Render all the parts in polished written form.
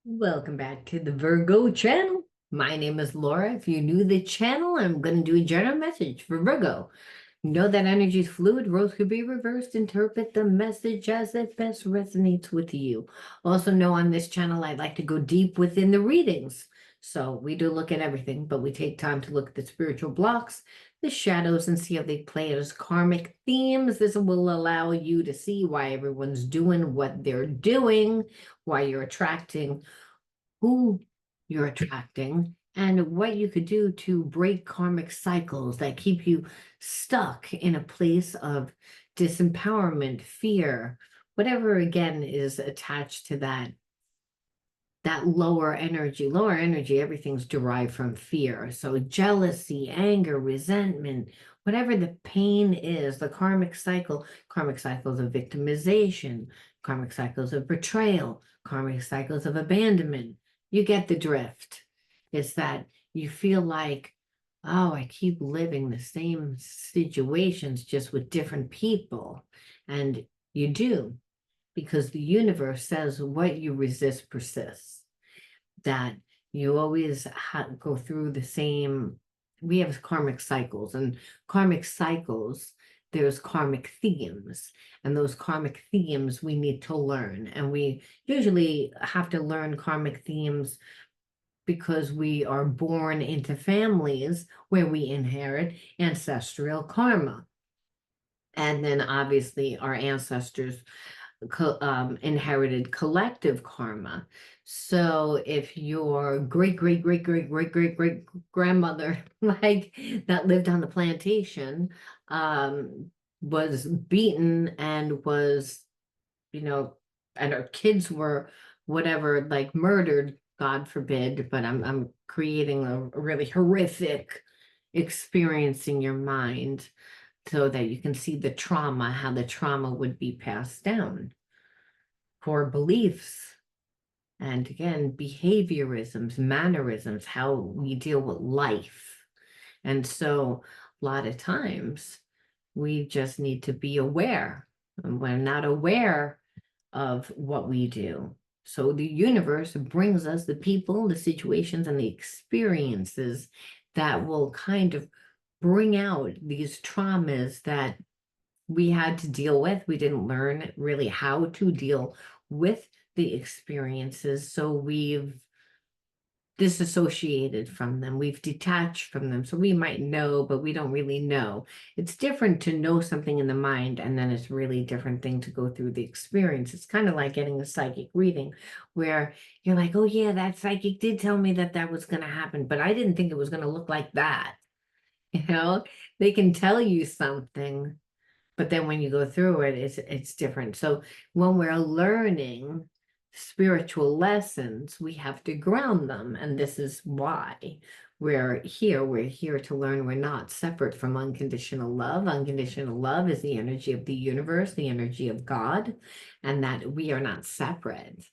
Welcome back to the Virgo channel. My name is Laura. If you're new to the channel, I'm going to do a general message for Virgo. Know that energy is fluid, roles could be reversed. Interpret the message as it best resonates with you. Also know on this channel, I like to go deep within the readings. So we do look at everything, but we take time to look at the spiritual blocks, the shadows, and see how they play as karmic themes. This will allow you to see why everyone's doing what they're doing, why you're attracting who you're attracting, and what you could do to break karmic cycles that keep you stuck in a place of disempowerment, fear, whatever again is attached to that lower energy, everything's derived from fear. So jealousy, anger, resentment, whatever the pain is, the karmic cycles of victimization, karmic cycles of betrayal, karmic cycles of abandonment. You get the drift. It's that you feel like, oh, I keep living the same situations just with different people. And you do, because the universe says what you resist persists, that you always go through the same. We have karmic cycles, and karmic cycles, there's karmic themes, and those karmic themes we need to learn. And we usually have to learn karmic themes because we are born into families where we inherit ancestral karma. And then obviously our ancestors inherited collective karma. So if your great, great, great, great, great, great, great grandmother, like that lived on the plantation, was beaten and was, you know, and her kids were whatever, like murdered, God forbid, but I'm creating a really horrific experience in your mind so that you can see the trauma, how the trauma would be passed down. Core beliefs, and again, behaviorisms, mannerisms, how we deal with life. And so a lot of times we just need to be aware, and we're not aware of what we do. So the universe brings us the people, the situations, and the experiences that will kind of bring out these traumas that we had to deal with. We didn't learn really how to deal with the experiences. So we've disassociated from them. We've detached from them. So we might know, but we don't really know. It's different to know something in the mind, and then it's really different thing to go through the experience. It's kind of like getting a psychic reading where you're like, oh yeah, that psychic did tell me that that was going to happen, but I didn't think it was going to look like that. You know, they can tell you something, but then when you go through it, it's different. So when we're learning spiritual lessons, we have to ground them. And this is why we're here. We're here to learn we're not separate from unconditional love. Unconditional love is the energy of the universe, the energy of God, and that we are not separate,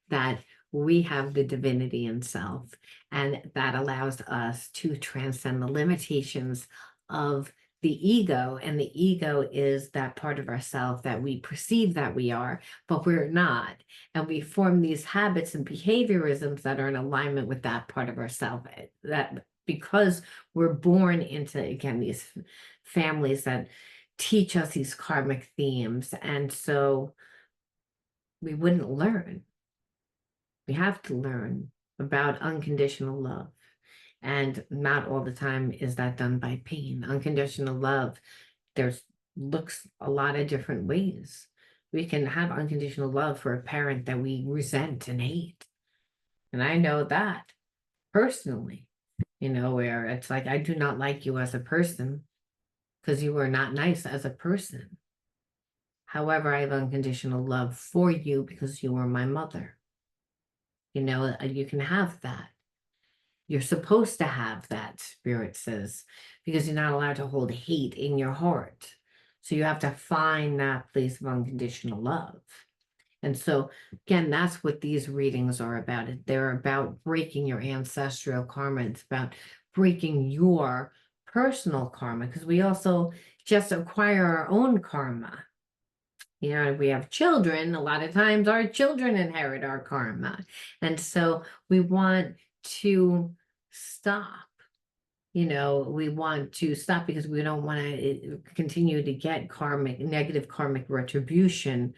that we have the divinity in self, and that allows us to transcend the limitations of the ego. And the ego is that part of ourself that we perceive that we are, but we're not. And we form these habits and behaviorisms that are in alignment with that part of ourself. That because we're born into, again, these families that teach us these karmic themes. And so we wouldn't learn. We have to learn about unconditional love. And not all the time is that done by pain. Unconditional love, there's looks a lot of different ways. We can have unconditional love for a parent that we resent and hate. And I know that personally, where it's like, I do not like you as a person because you were not nice as a person. However, I have unconditional love for you because you were my mother. You can have that. You're supposed to have that, Spirit says, because you're not allowed to hold hate in your heart. So you have to find that place of unconditional love. And so, again, that's what these readings are about. They're about breaking your ancestral karma. It's about breaking your personal karma, because we also just acquire our own karma. You know, if we have children, a lot of times our children inherit our karma. And so we want to stop. You know, we want to stop because we don't want to continue to get negative karmic retribution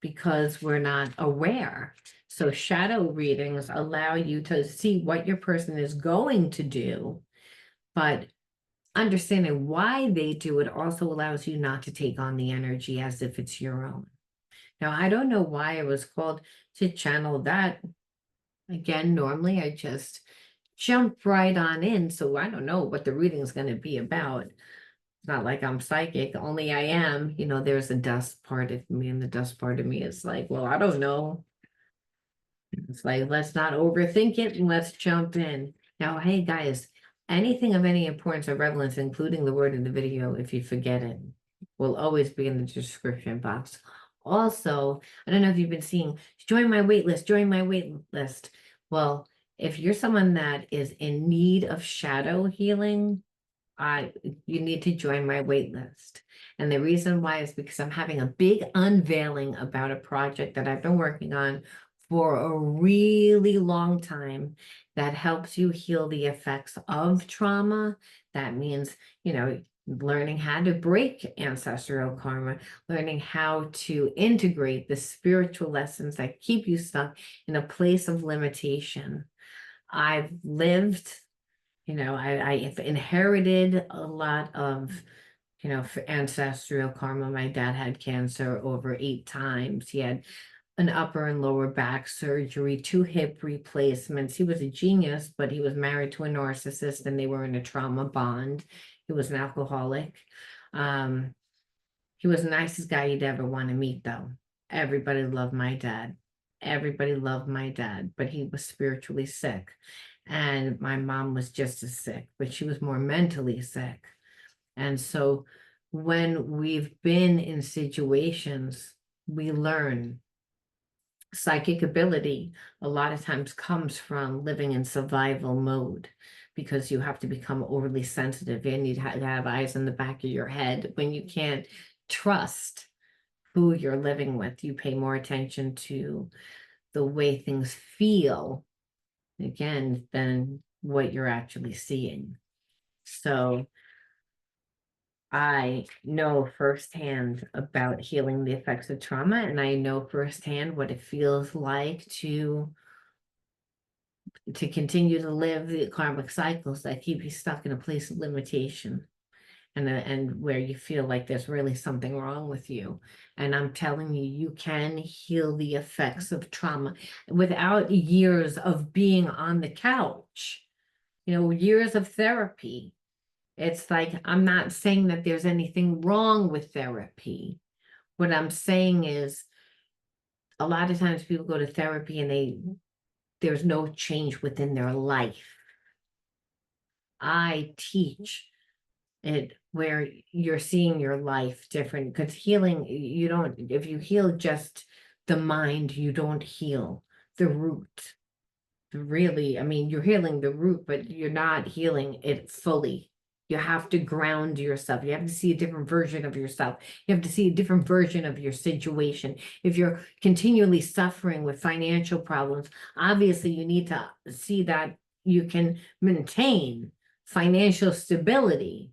because we're not aware. So shadow readings allow you to see what your person is going to do, but understanding why they do it also allows you not to take on the energy as if it's your own. Now, I don't know why I was called to channel that. Again, normally I just jump right on in, so I don't know what the reading is going to be about. It's not like I'm psychic, only I am. You know, there's a dust part of me, and the dust part of me is like, well, I don't know. It's like, let's not overthink it and let's jump in. Now, hey guys, anything of any importance or relevance, including the word in the video, if you forget it, will always be in the description box. Also, I don't know if you've been seeing, join my wait list, join my wait list. Well, if you're someone that is in need of shadow healing, you need to join my wait list. And the reason why is because I'm having a big unveiling about a project that I've been working on for a really long time that helps you heal the effects of trauma. That means, you know, learning how to break ancestral karma, learning how to integrate the spiritual lessons that keep you stuck in a place of limitation. I've lived, you know, I have inherited a lot of, you know, ancestral karma. My dad had cancer over 8 times. He had an upper and lower back surgery, 2 hip replacements. He was a genius, but he was married to a narcissist and they were in a trauma bond. He was an alcoholic. He was the nicest guy you'd ever want to meet, though. Everybody loved my dad. Everybody loved my dad, but he was spiritually sick. And my mom was just as sick, but she was more mentally sick. And so when we've been in situations, we learn psychic ability a lot of times comes from living in survival mode because you have to become overly sensitive. You need to have eyes in the back of your head when you can't trust who you're living with. You pay more attention to the way things feel, again, than what you're actually seeing. So I know firsthand about healing the effects of trauma, and I know firsthand what it feels like to continue to live the karmic cycles that keep you stuck in a place of limitation and where you feel like there's really something wrong with you. And I'm telling you, you can heal the effects of trauma without years of being on the couch, you know, years of therapy. It's like, I'm not saying that there's anything wrong with therapy. What I'm saying is a lot of times people go to therapy and there's no change within their life. I teach it where you're seeing your life different, because healing, you don't, if you heal just the mind, you don't heal the root. Really, I mean, you're healing the root, but you're not healing it fully. You have to ground yourself. You have to see a different version of yourself. You have to see a different version of your situation. If you're continually suffering with financial problems, obviously you need to see that you can maintain financial stability.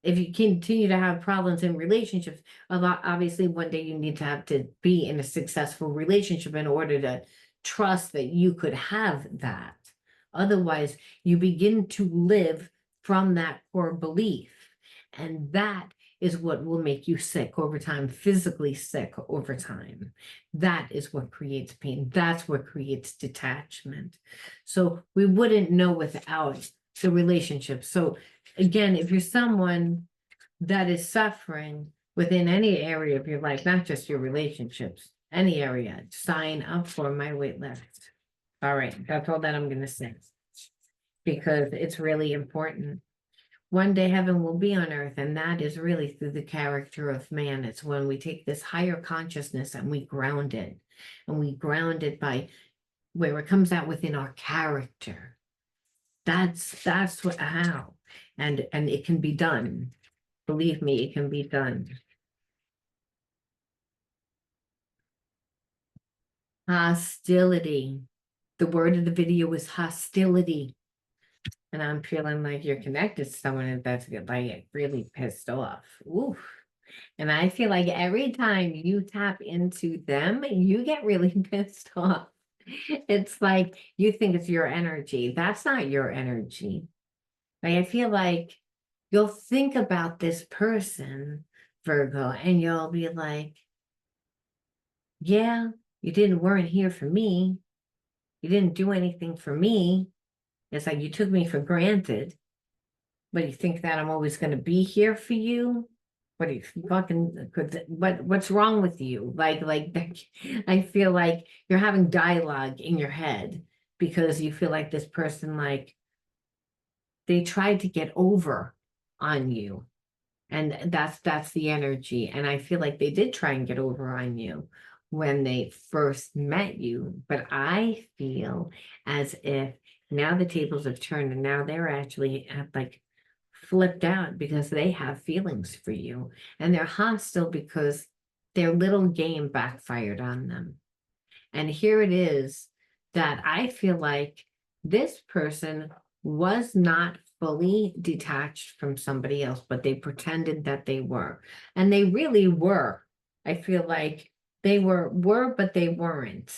If you continue to have problems in relationships, obviously one day you need to have to be in a successful relationship in order to trust that you could have that. Otherwise, you begin to live from that core belief. And that is what will make you sick over time, physically sick over time. That is what creates pain. That's what creates detachment. So we wouldn't know without the relationship. So again, if you're someone that is suffering within any area of your life, not just your relationships, any area, sign up for my wait list. All right, that's all that I'm going to say, because it's really important. One day heaven will be on earth, and that is really through the character of man. It's when we take this higher consciousness and we ground it, and we ground it by where it comes out within our character. That's what, how, and it can be done. Believe me, it can be done. Hostility. The word of the video is hostility. And I'm feeling like you're connected to someone that's like really pissed off. Oof. And I feel like every time you tap into them, you get really pissed off. It's like you think it's your energy. That's not your energy. Like I feel like you'll think about this person, Virgo, and you'll be like, yeah, you weren't here for me. You didn't do anything for me. It's like you took me for granted, but you think that I'm always going to be here for you. What are you fucking, what's wrong with you? I feel like you're having dialogue in your head because you feel like this person, like, they tried to get over on you. And that's the energy. And I feel like they did try and get over on you when they first met you. But I feel as if now the tables have turned and now they're actually like flipped out because they have feelings for you. And they're hostile because their little game backfired on them. And here it is that I feel like this person was not fully detached from somebody else, but they pretended that they were. And they really were. I feel like they were, but they weren't.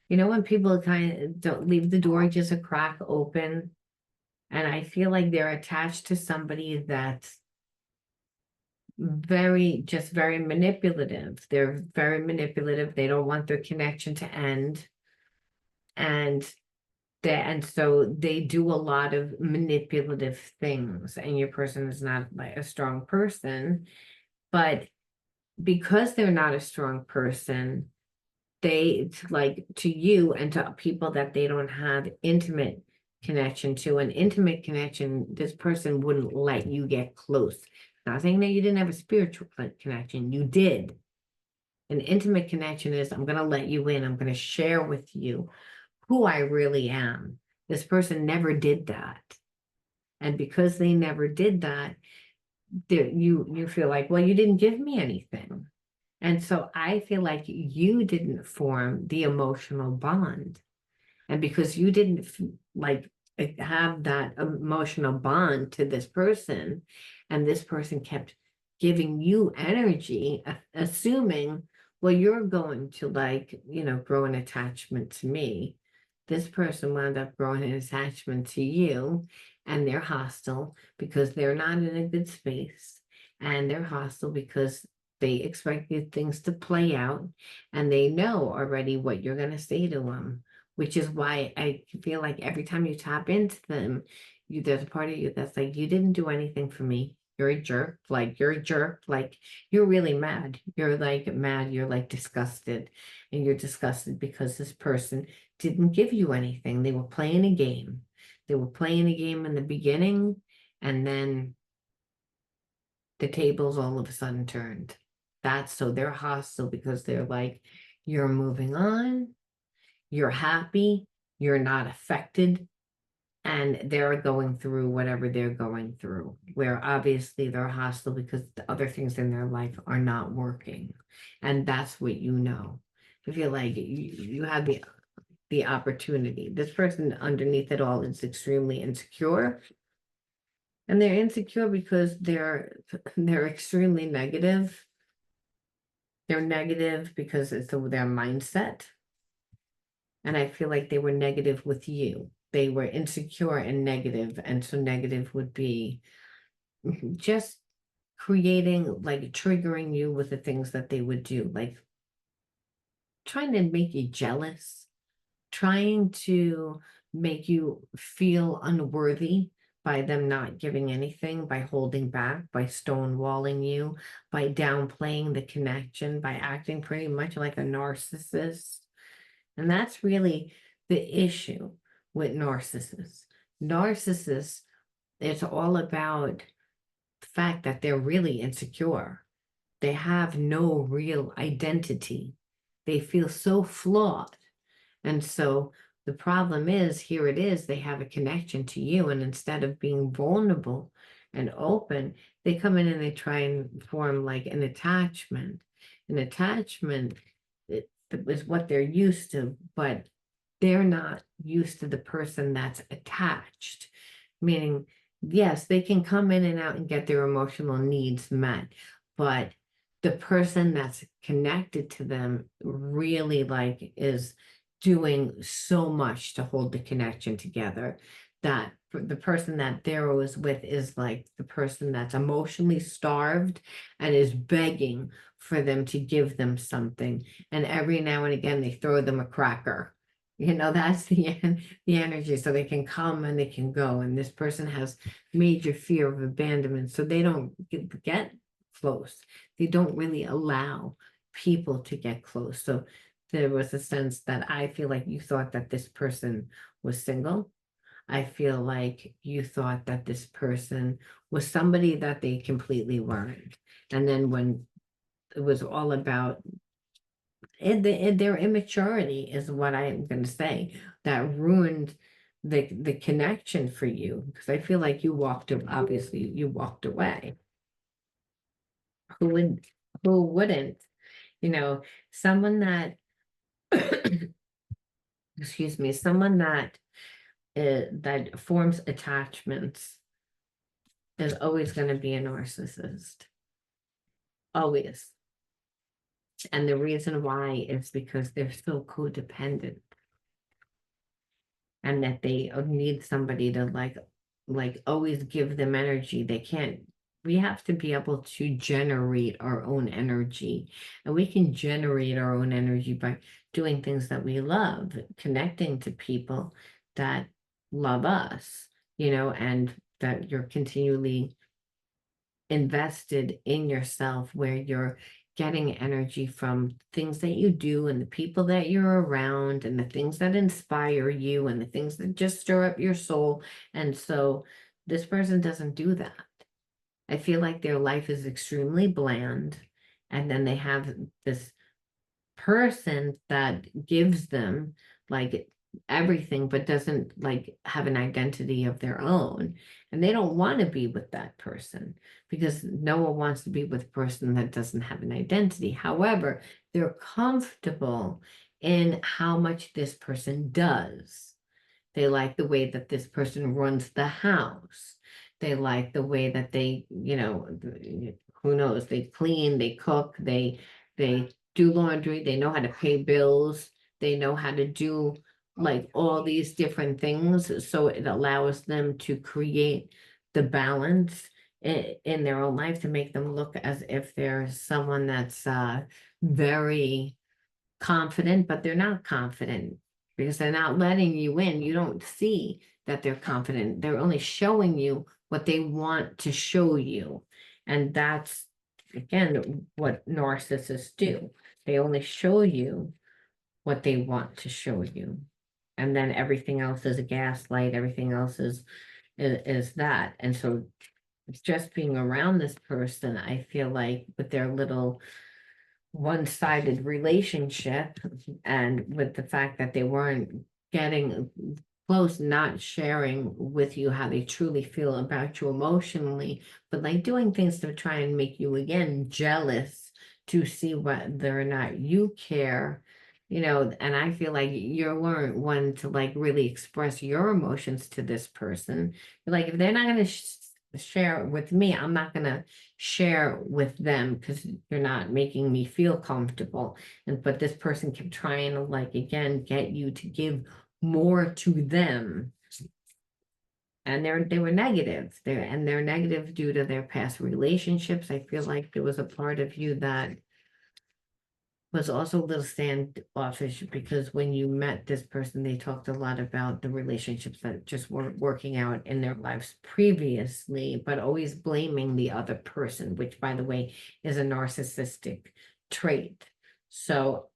You know, when people kind of don't leave the door just a crack open, and I feel like they're attached to somebody that's very manipulative. They're very manipulative. They don't want their connection to end. And so they do a lot of manipulative things, and your person is not like a strong person, but because they're not a strong person, they like to you and to people that they don't have intimate connection to. An intimate connection, this person wouldn't let you get close. Not saying that you didn't have a spiritual connection, you did. An intimate connection is, I'm going to let you in, I'm going to share with you who I really am. This person never did that. And because they never did that, you feel like, well, you didn't give me anything. And so I feel like you didn't form the emotional bond. And because you didn't like have that emotional bond to this person, and this person kept giving you energy, assuming, well, you're going to like, grow an attachment to me. This person wound up growing an attachment to you, and they're hostile because they're not in a good space. And they're hostile because they expect these things to play out, and they know already what you're going to say to them, which is why I feel like every time you tap into them, there's a part of you that's like, you didn't do anything for me. You're a jerk. Like, you're a jerk. Like, you're really mad. You're like mad. You're like disgusted. And you're disgusted because this person didn't give you anything. They were playing a game. They were playing a game in the beginning, and then the tables all of a sudden turned. So they're hostile because they're like, you're moving on, you're happy, you're not affected, and they're going through whatever they're going through, where obviously they're hostile because the other things in their life are not working. And that's what you know. I feel like you have the opportunity. This person underneath it all is extremely insecure. And they're insecure because they're extremely negative. They're negative because it's their mindset. And I feel like they were negative with you. They were insecure and negative. And so negative would be just creating, like triggering you with the things that they would do, like trying to make you jealous, trying to make you feel unworthy by them not giving anything, by holding back, by stonewalling you, by downplaying the connection, by acting pretty much like a narcissist. And that's really the issue with narcissists. Narcissists, it's all about the fact that they're really insecure. They have no real identity. They feel so flawed. And so the problem is, here it is, they have a connection to you. And instead of being vulnerable and open, they come in and they try and form like an attachment. An attachment, is what they're used to, but they're not used to the person that's attached. Meaning, yes, they can come in and out and get their emotional needs met, but the person that's connected to them really like is doing so much to hold the connection together, that the person that they're always with is like the person that's emotionally starved and is begging for them to give them something. And every now and again, they throw them a cracker. That's the energy. So they can come and they can go. And this person has major fear of abandonment. So they don't get close. They don't really allow people to get close. So there was a sense that I feel like you thought that this person was single. I feel like you thought that this person was somebody that they completely weren't. And then when it was all about their immaturity is what I'm going to say that ruined the connection for you, because I feel like obviously you walked away. Who would who wouldn't? You know, someone that excuse me, someone that forms attachments is always going to be a narcissist. Always. And the reason why is because they're so codependent, and that they need somebody to like always give them energy. We have to be able to generate our own energy, and we can generate our own energy by doing things that we love, connecting to people that love us, and that you're continually invested in yourself, where you're getting energy from things that you do and the people that you're around and the things that inspire you and the things that just stir up your soul. And so this person doesn't do that. I feel like their life is extremely bland, and then they have this person that gives them like everything but doesn't like have an identity of their own, and they don't want to be with that person because no one wants to be with a person that doesn't have an identity. However, they're comfortable in how much this person does. They like the way that this person runs the house. They like the way that who knows, they clean, they cook, they do laundry, they know how to pay bills, they know how to do like all these different things. So it allows them to create the balance in their own life to make them look as if they're someone that's very confident, but they're not confident because they're not letting you in. You don't see that they're confident. They're only showing you what they want to show you. And that's, again, what narcissists do. They only show you what they want to show you. And then everything else is a gaslight. Everything else is that. And so just being around this person, I feel like with their little one-sided relationship, and with the fact that they weren't getting close, not sharing with you how they truly feel about you emotionally, but like doing things to try and make you again jealous to see whether or not you care. And I feel like you weren't one to like really express your emotions to this person. Like, if they're not going to share it with me, I'm not going to share with them because you're not making me feel comfortable. But this person kept trying to like again get you to give more to them, and they were negative. They're negative due to their past relationships. I feel like there was a part of you that was also a little standoffish, because when you met this person, they talked a lot about the relationships that just weren't working out in their lives previously, but always blaming the other person, which, by the way, is a narcissistic trait. So,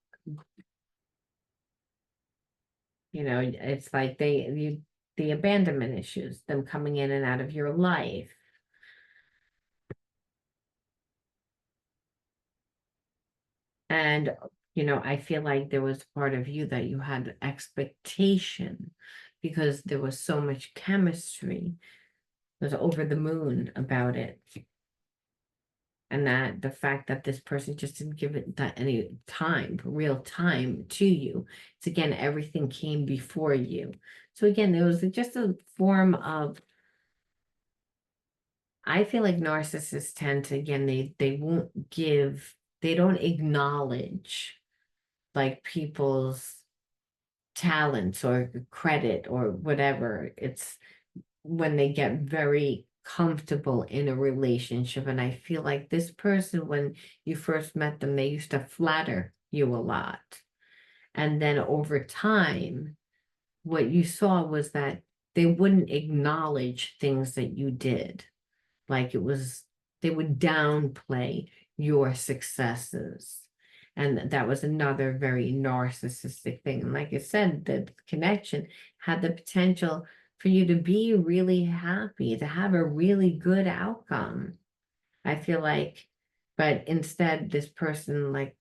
it's like the abandonment issues, them coming in and out of your life. And, I feel like there was part of you that you had expectation because there was so much chemistry. It was over the moon about it. And that the fact that this person just didn't give it that any time, real time to you. It's again, everything came before you. So again, there was just a form of, I feel like narcissists tend to, again, they won't give, they don't acknowledge like people's talents or credit or whatever. It's when they get very comfortable in a relationship. And I feel like this person, when you first met them, they used to flatter you a lot. And then over time, what you saw was that they wouldn't acknowledge things that you did. Like it was, they would downplay your successes. And that was another very narcissistic thing. And like I said, the connection had the potential for you to be really happy, to have a really good outcome. I feel like, but instead, this person like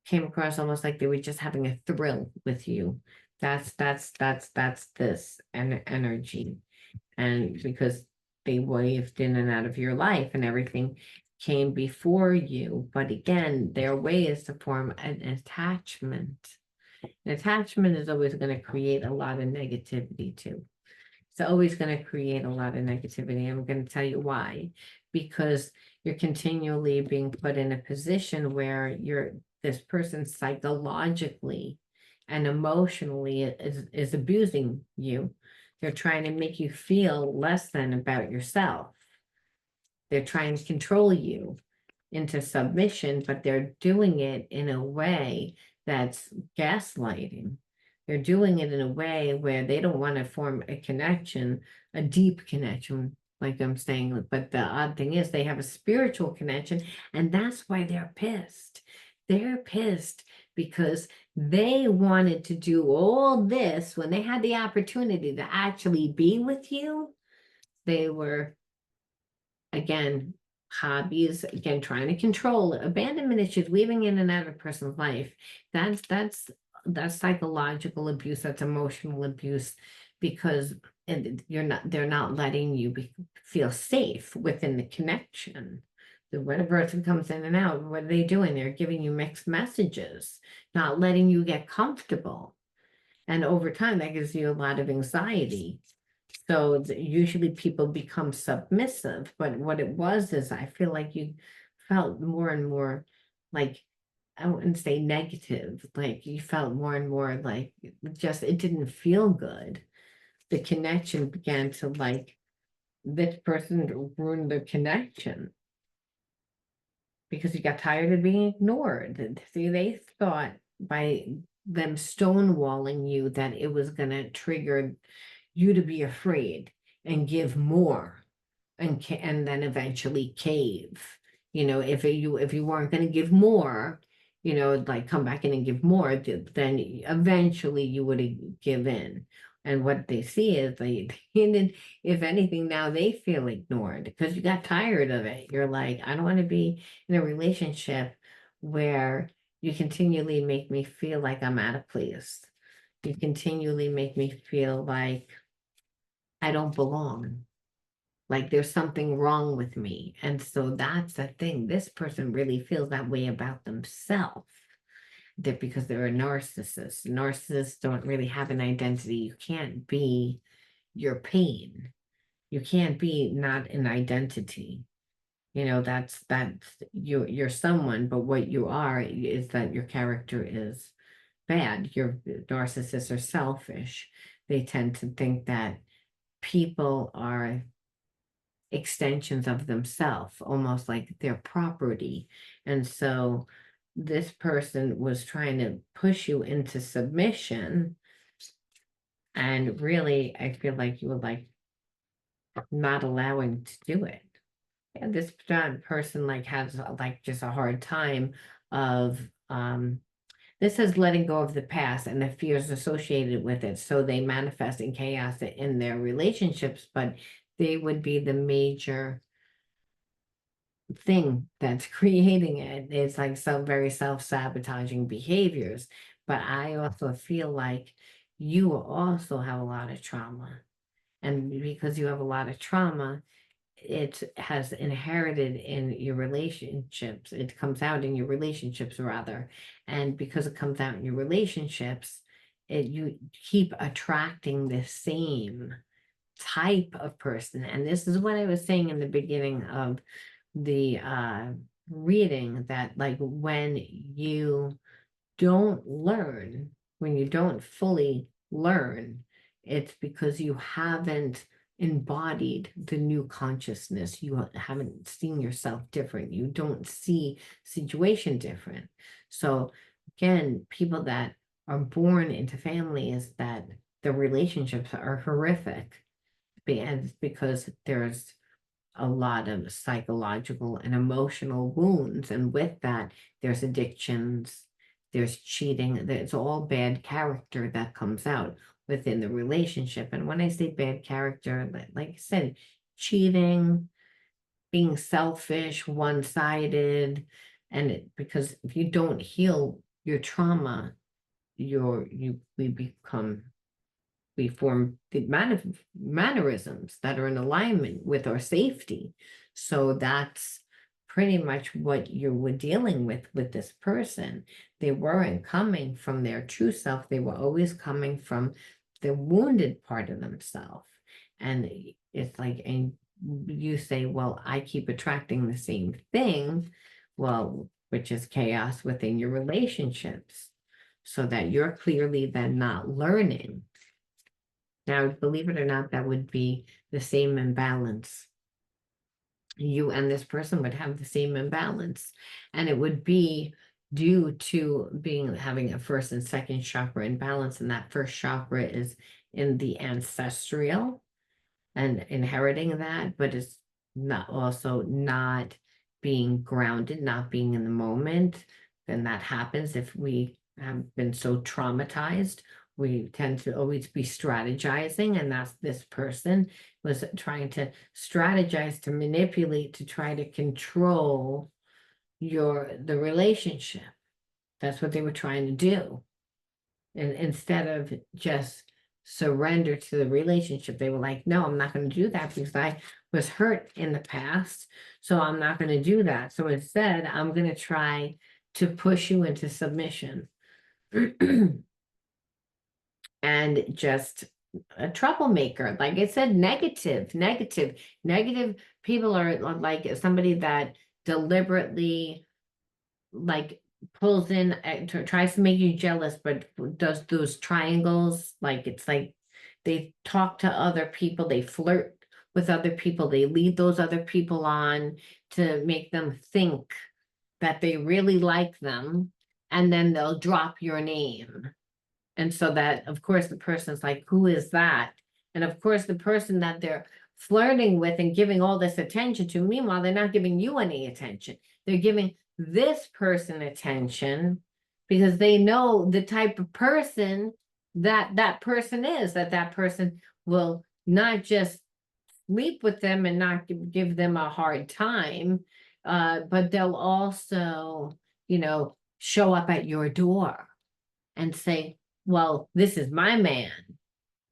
came across almost like they were just having a thrill with you. That's this energy. And because they waved in and out of your life and everything came before you. But again, their way is to form an attachment. An attachment is always going to create a lot of negativity too. It's always going to create a lot of negativity. I'm going to tell you why. Because you're continually being put in a position where this person psychologically and emotionally is abusing you. They're trying to make you feel less than about yourself. They're trying to control you into submission, but they're doing it in a way that's gaslighting. They're doing it in a way where they don't want to form a connection, a deep connection, like I'm saying. But the odd thing is they have a spiritual connection, and that's why they're pissed. They're pissed because they wanted to do all this when they had the opportunity to actually be with you. They were, again, hobbies, again, trying to control it. Abandonment issues, weaving in and out of a person's life. That's psychological abuse, that's emotional abuse, because they're not letting you feel safe within the connection. The when person comes in and out, what are they doing? They're giving you mixed messages, not letting you get comfortable. And over time, that gives you a lot of anxiety. So usually people become submissive, but what it was is I feel like you felt more and more like, I wouldn't say negative, like you felt more and more like just it didn't feel good. The connection began to like, this person ruined the connection because you got tired of being ignored. See, they thought by them stonewalling you that it was going to trigger you to be afraid and give more and then eventually cave. You know, if you weren't going to give more, you know, like come back in and give more, then eventually you would give in. And what they see is if anything, now they feel ignored because you got tired of it. You're like, I don't want to be in a relationship where you continually make me feel like I'm out of place. You continually make me feel like I don't belong. Like there's something wrong with me. And so that's the thing. This person really feels that way about themselves. That because they're a narcissist. Narcissists don't really have an identity. You can't be your pain. You can't be not an identity. You know, that's you're someone, but what you are is that your character is bad. Your narcissists are selfish. They tend to think that people are extensions of themselves, almost like their property. And so this person was trying to push you into submission. And really, I feel like you were like not allowing to do it. And this person like has like just a hard time of this is letting go of the past and the fears associated with it. So they manifest in chaos in their relationships, but they would be the major thing that's creating it. It's like some very self-sabotaging behaviors. But I also feel like you also have a lot of trauma. And because you have a lot of trauma, it has inherited in your relationships. It comes out in your relationships rather. And because it comes out in your relationships, you keep attracting the same type of person. And this is what I was saying in the beginning of the reading, that like when you don't learn, when you don't fully learn, it's because you haven't embodied the new consciousness. You haven't seen yourself different. You don't see situation different. So again, people that are born into families that the relationships are horrific, and because there's a lot of psychological and emotional wounds. And with that, there's addictions, there's cheating, there's all bad character that comes out within the relationship. And when I say bad character, like I said, cheating, being selfish, one-sided, because if you don't heal your trauma, we form the mannerisms that are in alignment with our safety. So that's pretty much what you were dealing with this person. They weren't coming from their true self. They were always coming from the wounded part of themselves. And it's like, and you say, well, I keep attracting the same thing. Well, which is chaos within your relationships. So that you're clearly then not learning. Now, believe it or not, that would be the same imbalance. You and this person would have the same imbalance, and it would be due to having a first and second chakra imbalance, and that first chakra is in the ancestral and inheriting that, but it's not being grounded, not being in the moment. Then that happens if we have been so traumatized. We tend to always be strategizing, and that's this person was trying to strategize, to manipulate, to try to control the relationship. That's what they were trying to do. And instead of just surrender to the relationship, they were like, no, I'm not going to do that because I was hurt in the past. So I'm not going to do that. So instead, I'm going to try to push you into submission. And just a troublemaker. Like I said, negative people are like somebody that deliberately like pulls in, tries to make you jealous, but does those triangles. Like it's like they talk to other people, they flirt with other people, they lead those other people on to make them think that they really like them, and then they'll drop your name. And so that, of course, the person's like, who is that? And of course, the person that they're flirting with and giving all this attention to, meanwhile, they're not giving you any attention. They're giving this person attention because they know the type of person that person is, that person will not just sleep with them and not give them a hard time, but they'll also, show up at your door and say, well, this is my man.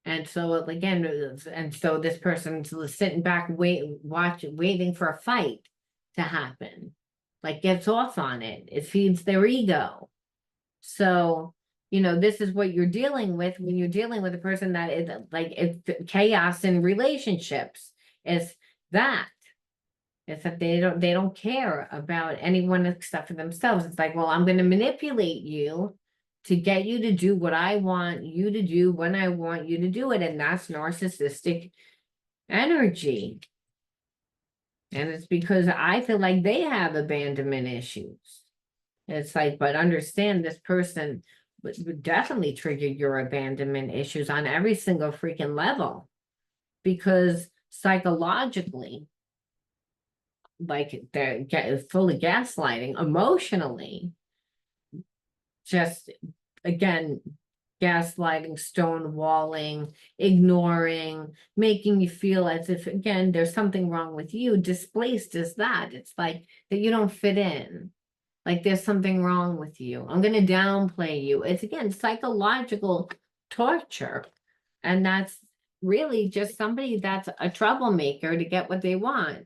And so again, and so this person's sitting back, waiting for a fight to happen, like gets off on it. It feeds their ego. So, this is what you're dealing with when you're dealing with a person that is like, it's chaos in relationships. Is that it's that they don't care about anyone except for themselves. It's like, well, I'm going to manipulate you to get you to do what I want you to do when I want you to do it. And that's narcissistic energy. And it's because I feel like they have abandonment issues. It's like, but understand this person would definitely trigger your abandonment issues on every single freaking level. Because psychologically, like they're fully gaslighting, emotionally, just again, gaslighting, stonewalling, ignoring, making you feel as if, again, there's something wrong with you. Displaced as that. It's like that you don't fit in. Like there's something wrong with you. I'm going to downplay you. It's again psychological torture. And that's really just somebody that's a troublemaker to get what they want.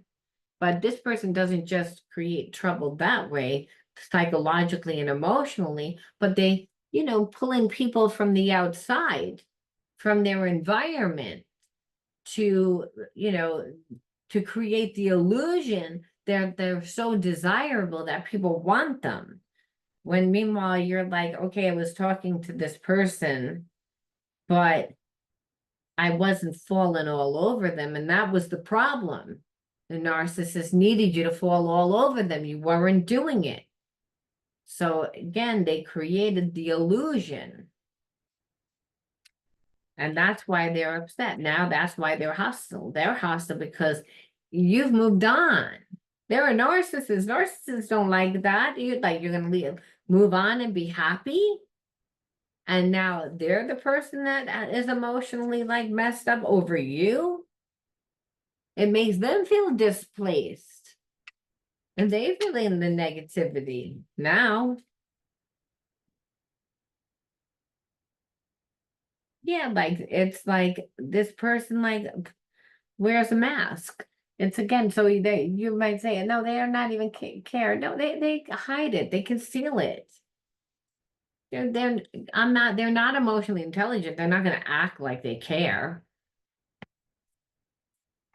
But this person doesn't just create trouble that way, psychologically and emotionally, but they, pull in people from the outside, from their environment to, you know, to create the illusion they're so desirable that people want them. When meanwhile you're like, okay, I was talking to this person, but I wasn't falling all over them, and that was the problem. The narcissist needed you to fall all over them. You weren't doing it. So again, they created the illusion. And that's why they're upset. Now that's why they're hostile. They're hostile because you've moved on. They're a narcissist. Narcissists don't like that. You're gonna move on and be happy. And now they're the person that is emotionally like messed up over you. It makes them feel displaced. And they feel in the negativity now. Yeah, like it's like this person like wears a mask. It's again, so you might say, no, they are not even care. No, they hide it. They conceal it. They're they're not emotionally intelligent. They're not going to act like they care.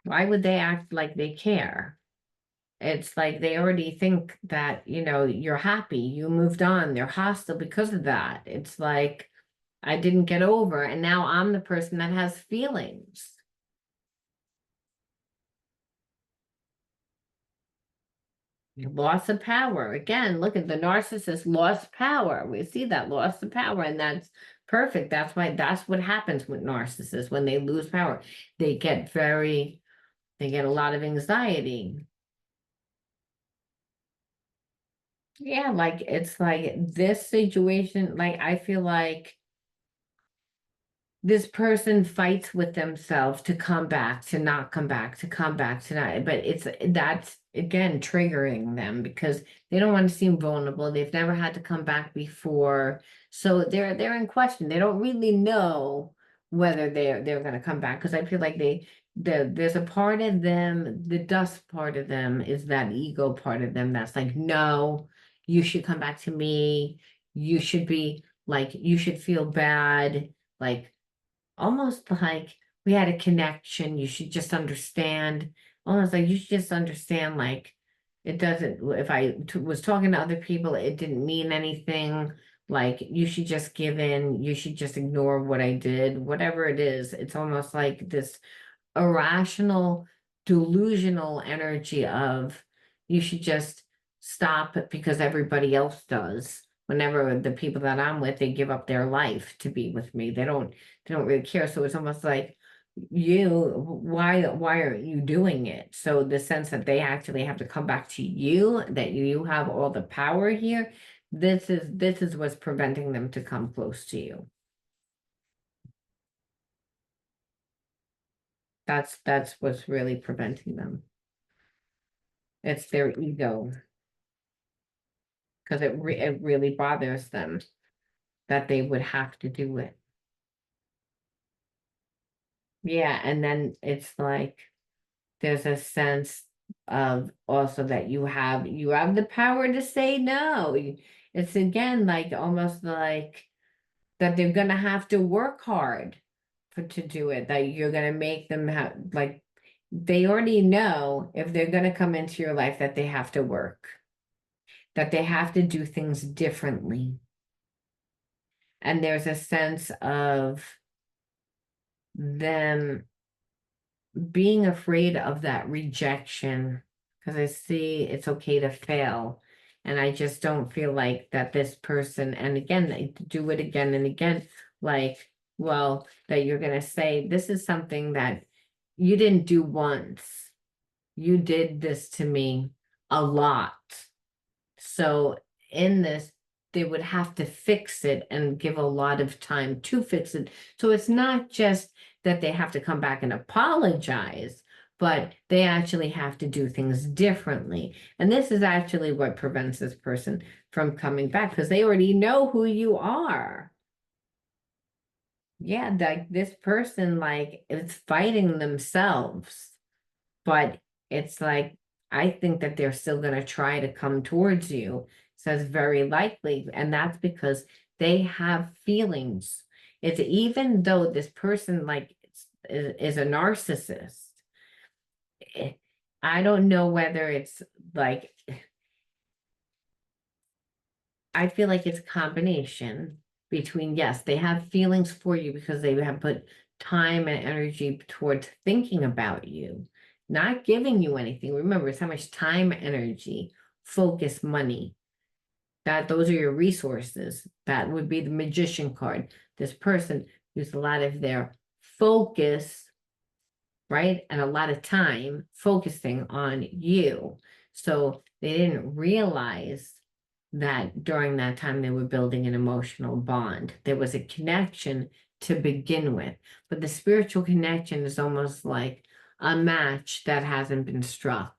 Why would they act like they care? It's like they already think that, you're happy, you moved on, they're hostile because of that. It's like I didn't get over, and now I'm the person that has feelings. Loss of power. Again, look at the narcissist lost power. We see that loss of power, and that's perfect. That's what happens with narcissists when they lose power. They get they get a lot of anxiety. Yeah, like it's like this situation, like I feel like this person fights with themselves to come back, to not come back, to come back, to not, but that's again triggering them because they don't want to seem vulnerable. They've never had to come back before. So they're in question. They don't really know whether they're gonna come back because I feel like there's a part of them, the dust part of them is that ego part of them that's like, no, you should come back to me. You should be like, you should feel bad. Like almost like we had a connection. You should just understand. Almost like you should just understand, like it doesn't, if was talking to other people, it didn't mean anything. Like you should just give in, you should just ignore what I did, whatever it is. It's almost like this irrational, delusional energy of you should just stop it because everybody else does. Whenever the people that I'm with, they give up their life to be with me. They don't really care. So it's almost like why aren't you doing it? So the sense that they actually have to come back to you, that you have all the power here, this is what's preventing them to come close to you. That's what's really preventing them. It's their ego, because it really bothers them that they would have to do it. Yeah, and then it's like there's a sense of also that you have the power to say no. It's again like almost like that they're gonna have to work hard to do it, that you're gonna make them have like they already know if they're gonna come into your life that they have to work, that they have to do things differently. And there's a sense of them being afraid of that rejection because I see it's okay to fail. And I just don't feel like that this person, and again, they do it again and again, like, well, that you're going to say, this is something that you didn't do once. You did this to me a lot. So in this, they would have to fix it and give a lot of time to fix it. So it's not just that they have to come back and apologize, but they actually have to do things differently. And this is actually what prevents this person from coming back because they already know who you are. Yeah, like this person, like, is fighting themselves, but it's like, I think that they're still going to try to come towards you. Says very likely. And that's because they have feelings. It's even though this person, like, is a narcissist, eh, I don't know whether it's like, I feel like it's a combination between, yes, they have feelings for you because they have put time and energy towards thinking about you, not giving you anything. Remember, it's how much time, energy, focus, money, that those are your resources. That would be the magician card. This person used a lot of their focus, right? And a lot of time focusing on you. So they didn't realize that during that time they were building an emotional bond. There was a connection to begin with, but the spiritual connection is almost like a match that hasn't been struck.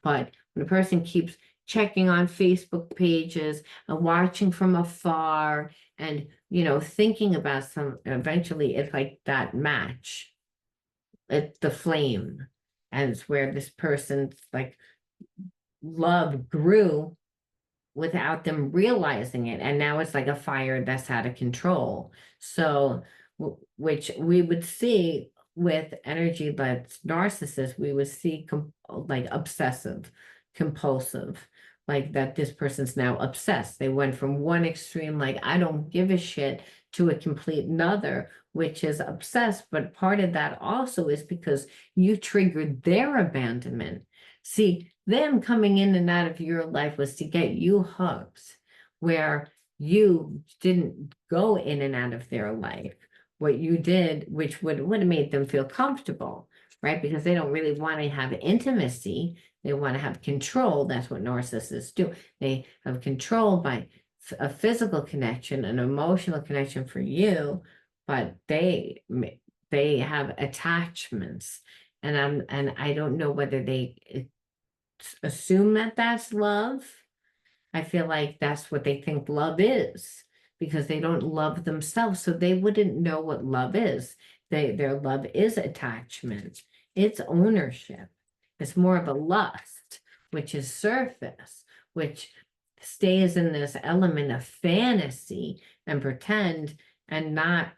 But when a person keeps checking on Facebook pages and watching from afar and, thinking about some, eventually it's like that match. It's the flame. And it's where this person's like love grew without them realizing it. And now it's like a fire that's out of control. So, which we would see with energy that's narcissist, we would see like obsessive, compulsive, like that this person's now obsessed. They went from one extreme, like, I don't give a shit, to a complete another, which is obsessed. But part of that also is because you triggered their abandonment. See, them coming in and out of your life was to get you hooked, where you didn't go in and out of their life. What you did, which would have made them feel comfortable, right? Because they don't really want to have intimacy. They want to have control. That's what narcissists do. They have control by a physical connection, an emotional connection for you, but they have attachments. And I don't know whether they assume that that's love. I feel like that's what they think love is, because they don't love themselves, so they wouldn't know what love is. Their love is attachment. It's ownership. It's more of a lust, which is surface, which stays in this element of fantasy and pretend, and not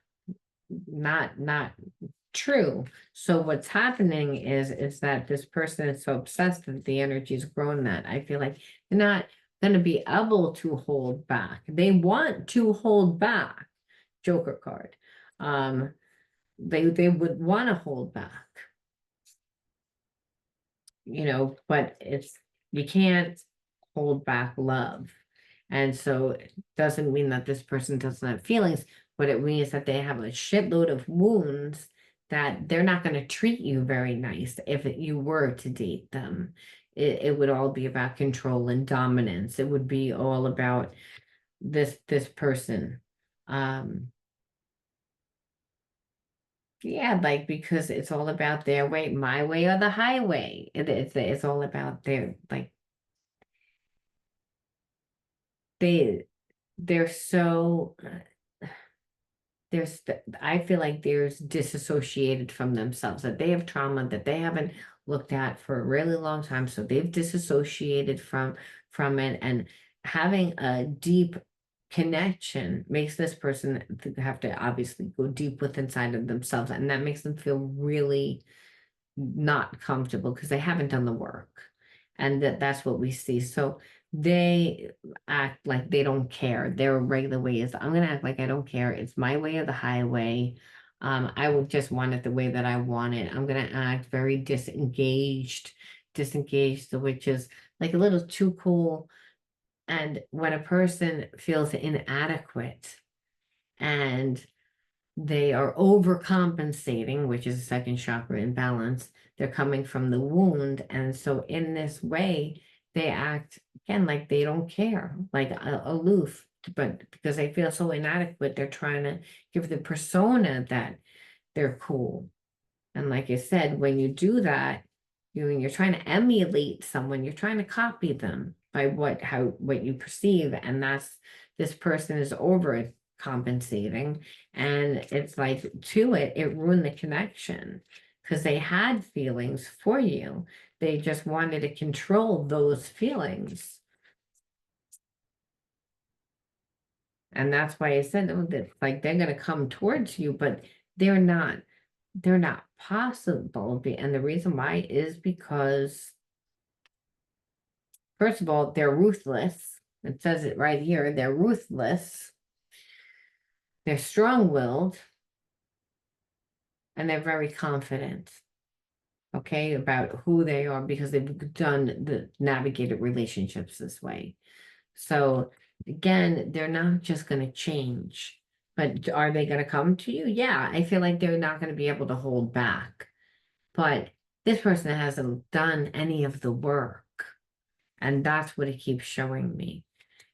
true. So what's happening is that this person is so obsessed that the energy's grown, that I feel like they're not going to be able to hold back. They want to hold back. Joker card. They would want to hold back, but you can't hold back love. And so it doesn't mean that this person doesn't have feelings, but it means that they have a shitload of wounds, that they're not going to treat you very nice if you were to date them. It would all be about control and dominance. It would be all about this person. Yeah, like, because it's all about their way, my way or the highway. It's all about their, like, they they're so I feel like there's disassociated from themselves, that they have trauma that they haven't looked at for a really long time. So they've disassociated from it, and having a deep connection makes this person have to obviously go deep within inside of themselves, and that makes them feel really not comfortable because they haven't done the work. And that's what we see. So they act like they don't care. Their regular way is, I'm gonna act like I don't care. It's my way or the highway. I will just want it the way that I want it. I'm gonna act very disengaged, which is like a little too cool. And when a person feels inadequate and they are overcompensating, which is a second chakra imbalance. They're coming from the wound. And so in this way, they act again like they don't care, like aloof, but because they feel so inadequate, they're trying to give the persona that they're cool. And like I said, when you do that, when you're trying to emulate someone, you're trying to copy them by what you perceive. And that's, this person is over it, overcompensating. And it's like, it ruined the connection because they had feelings for you. They just wanted to control those feelings. And that's why I said, oh, that like they're gonna come towards you, but they're not, they're not possible. And the reason why is because, first of all, they're ruthless. It says it right here, they're ruthless, they're strong-willed, and they're very confident, okay, about who they are because they've navigated relationships this way. So again, they're not just going to change, but are they going to come to you? Yeah, I feel like they're not going to be able to hold back. But this person hasn't done any of the work. And that's what it keeps showing me.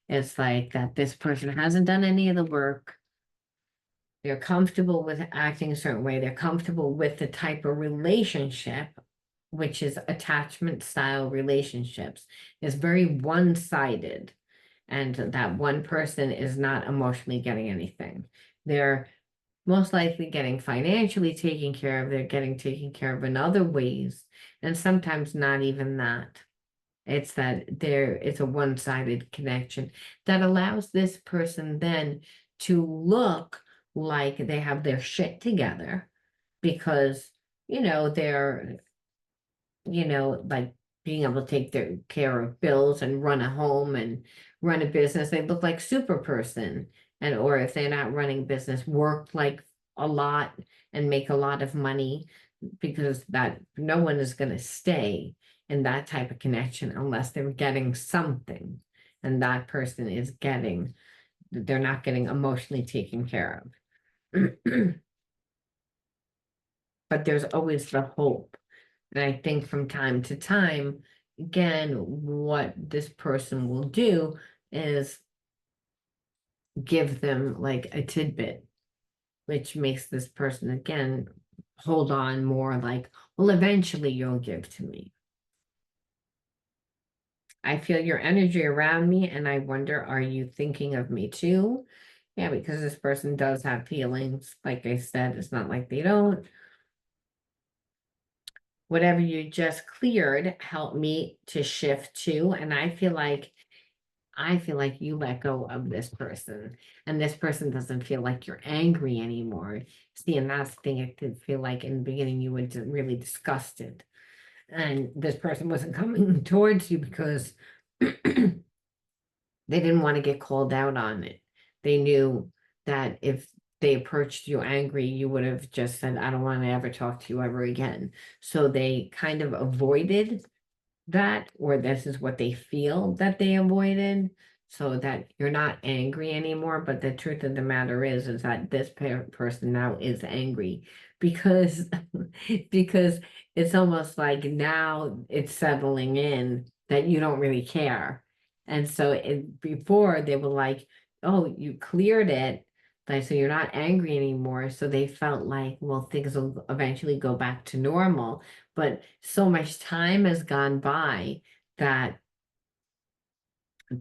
It's like that this person hasn't done any of the work. They're comfortable with acting a certain way. They're comfortable with the type of relationship, which is attachment style relationships. It's very one-sided. And that one person is not emotionally getting anything. They're most likely getting financially taken care of. They're getting taken care of in other ways. And sometimes not even that. It's that it's a one-sided connection that allows this person then to look like they have their shit together because, they're, like being able to take their care of bills and run a home and run a business. They look like super person. And, or if they're not running business, work like a lot and make a lot of money because that no one is going to stay in that type of connection unless they're getting something. And that person is they're not getting emotionally taken care of. But there's always the hope. And I think from time to time, again, what this person will do is give them like a tidbit, which makes this person again hold on more like, well, eventually you'll give to me. I feel your energy around me and I wonder, are you thinking of me too? Yeah, because this person does have feelings. Like I said, it's not like they don't. Whatever you just cleared helped me to shift to. And I feel like you let go of this person and this person doesn't feel like you're angry anymore. See, and that's the thing. I did feel like in the beginning you were really disgusted and this person wasn't coming towards you because they didn't want to get called out on it. They knew that if they approached you angry, you would have just said, I don't want to ever talk to you ever again. So they kind of avoided that, or this is what they feel that they avoided, so that you're not angry anymore. But the truth of the matter is that this person now is angry because because it's almost like now it's settling in that you don't really care. And so before they were like, oh, you cleared it, like, so you're not angry anymore. So they felt like, well, things will eventually go back to normal. But so much time has gone by that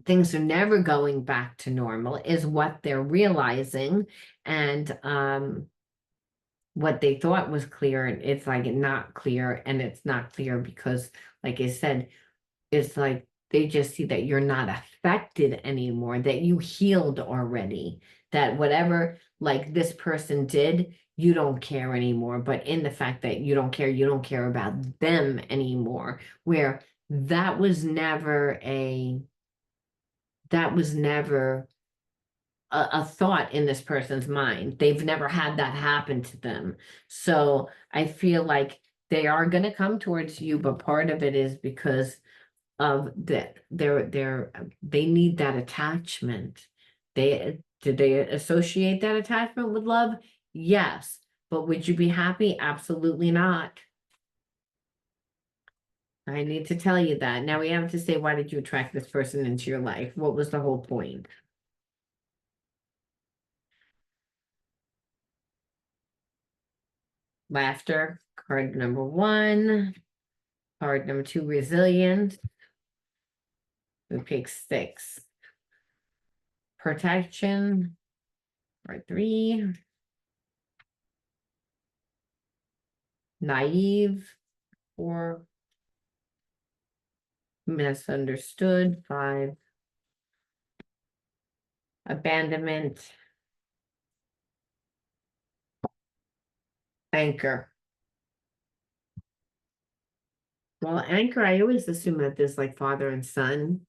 things are never going back to normal is what they're realizing. And what they thought was clear, it's like not clear, and it's not clear because, like I said, it's like they just see that you're not affected anymore, that you healed already, that whatever like this person did, you don't care anymore. But in the fact that you don't care about them anymore, where that was never a thought in this person's mind. They've never had that happen to them. So I feel like they are going to come towards you, but part of it is because of that they need that attachment. Did they associate that attachment with love? Yes. But would you be happy? Absolutely not. I need to tell you that. Now we have to say, why did you attract this person into your life? What was the whole point? Laughter, card number 1. Card number 2, resilient. We pick 6. Protection. Part 3. Naive. 4. Misunderstood. 5. Abandonment. Anchor. Well, anchor, I always assume that there's like father and son,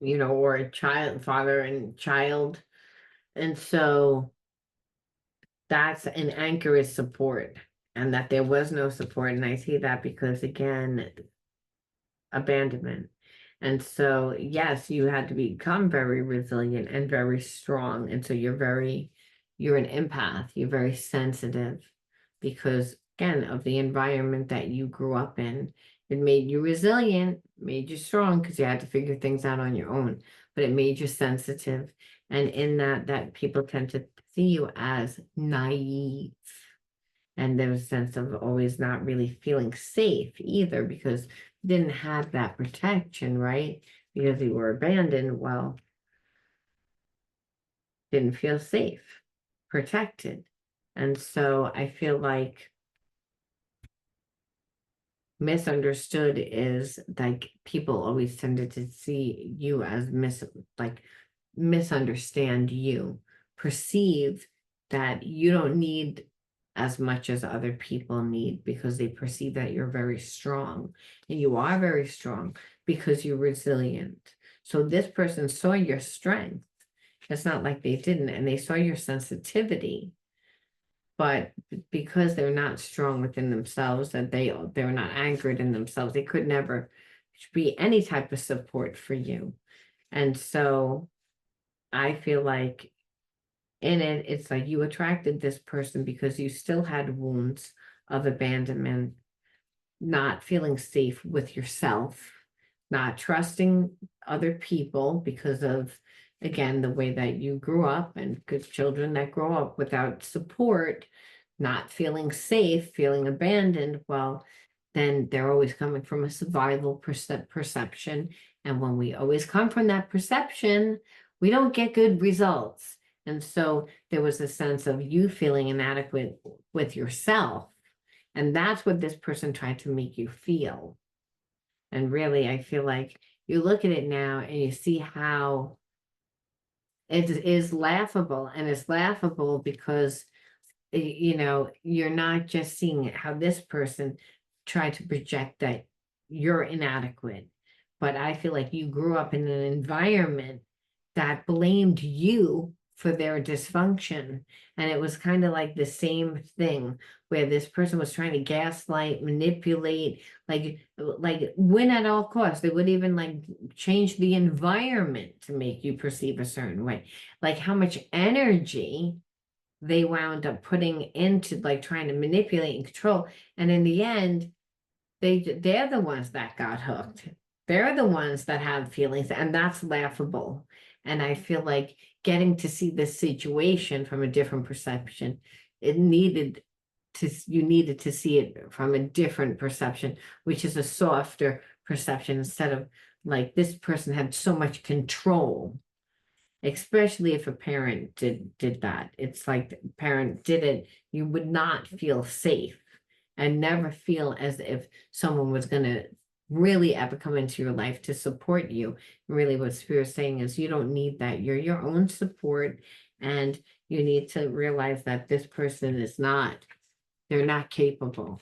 or a child, father and child. And so that's an anchor is support, and that there was no support. And I see that because, again, abandonment. And so, yes, you had to become very resilient and very strong. And so you're an empath, you're very sensitive because, again, of the environment that you grew up in. It made you resilient, made you strong because you had to figure things out on your own, but it made you sensitive. And in that people tend to see you as naive. And there was a sense of always not really feeling safe either because you didn't have that protection, right? Because you were abandoned, well, didn't feel safe, protected. And so I feel like misunderstood is like people always tended to see you as misunderstand you, perceive that you don't need as much as other people need because they perceive that you're very strong, and you are very strong because you're resilient. So this person saw your strength. It's not like they didn't, and they saw your sensitivity, but because they're not strong within themselves, that they're not anchored in themselves, they could never be any type of support for you. And so I feel like in it, it's like you attracted this person because you still had wounds of abandonment, not feeling safe with yourself, not trusting other people because of, again, the way that you grew up, and good children that grow up without support, not feeling safe, feeling abandoned. Well, then they're always coming from a survival perception. And when we always come from that perception, we don't get good results. And so there was a sense of you feeling inadequate with yourself. And that's what this person tried to make you feel. And really, I feel like you look at it now and you see how it is laughable. And it's laughable because, you're not just seeing it, how this person tried to project that you're inadequate. But I feel like you grew up in an environment that blamed you for their dysfunction. And it was kind of like the same thing where this person was trying to gaslight, manipulate, like win at all costs. They would even like change the environment to make you perceive a certain way. Like how much energy they wound up putting into like trying to manipulate and control. And in the end, they're the ones that got hooked. They're the ones that have feelings, and that's laughable. And I feel like getting to see this situation from a different perception, you needed to see it from a different perception, which is a softer perception, instead of like this person had so much control, especially if a parent did that. It's like the parent did it, you would not feel safe and never feel as if someone was going to really ever come into your life to support you. Really, what Spirit's saying is you don't need that. You're your own support, and you need to realize that this person they're not capable,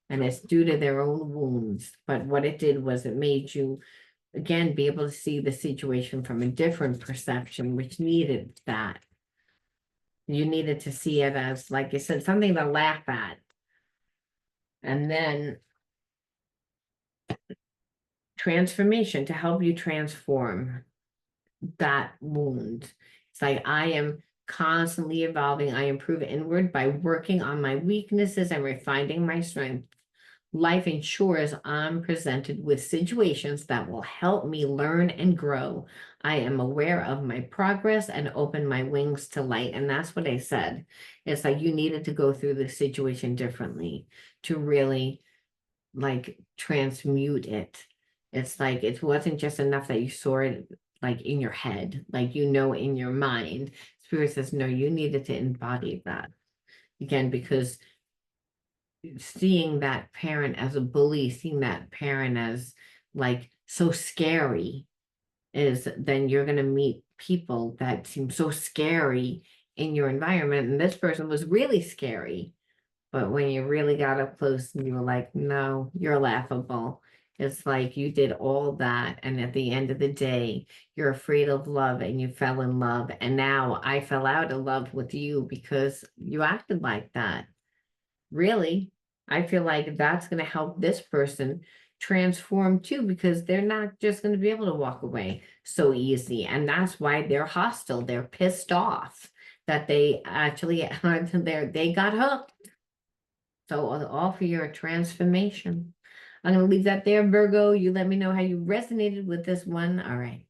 and it's due to their own wounds. But what it did was it made you, again, be able to see the situation from a different perception, which needed that. You needed to see it as, like I said, something to laugh at. And then transformation, to help you transform that wound. It's like I am constantly evolving. I improve inward by working on my weaknesses and refining my strength. Life ensures I'm presented with situations that will help me learn and grow. I am aware of my progress and open my wings to light. And that's what I said. It's like you needed to go through the situation differently to really like transmute it. It's like it wasn't just enough that you saw it like in your head, like in your mind. Spirit says, no, you needed to embody that again, because seeing that parent as a bully, seeing that parent as like so scary, is then you're going to meet people that seem so scary in your environment. And this person was really scary. But when you really got up close and you were like, no, you're laughable. It's like you did all that. And at the end of the day, you're afraid of love and you fell in love. And now I fell out of love with you because you acted like that. Really, I feel like that's going to help this person transform too, because they're not just going to be able to walk away so easy. And that's why they're hostile. They're pissed off that they actually aren't there. They got hooked. So all for your transformation. I'm going to leave that there, Virgo. You let me know how you resonated with this one. All right.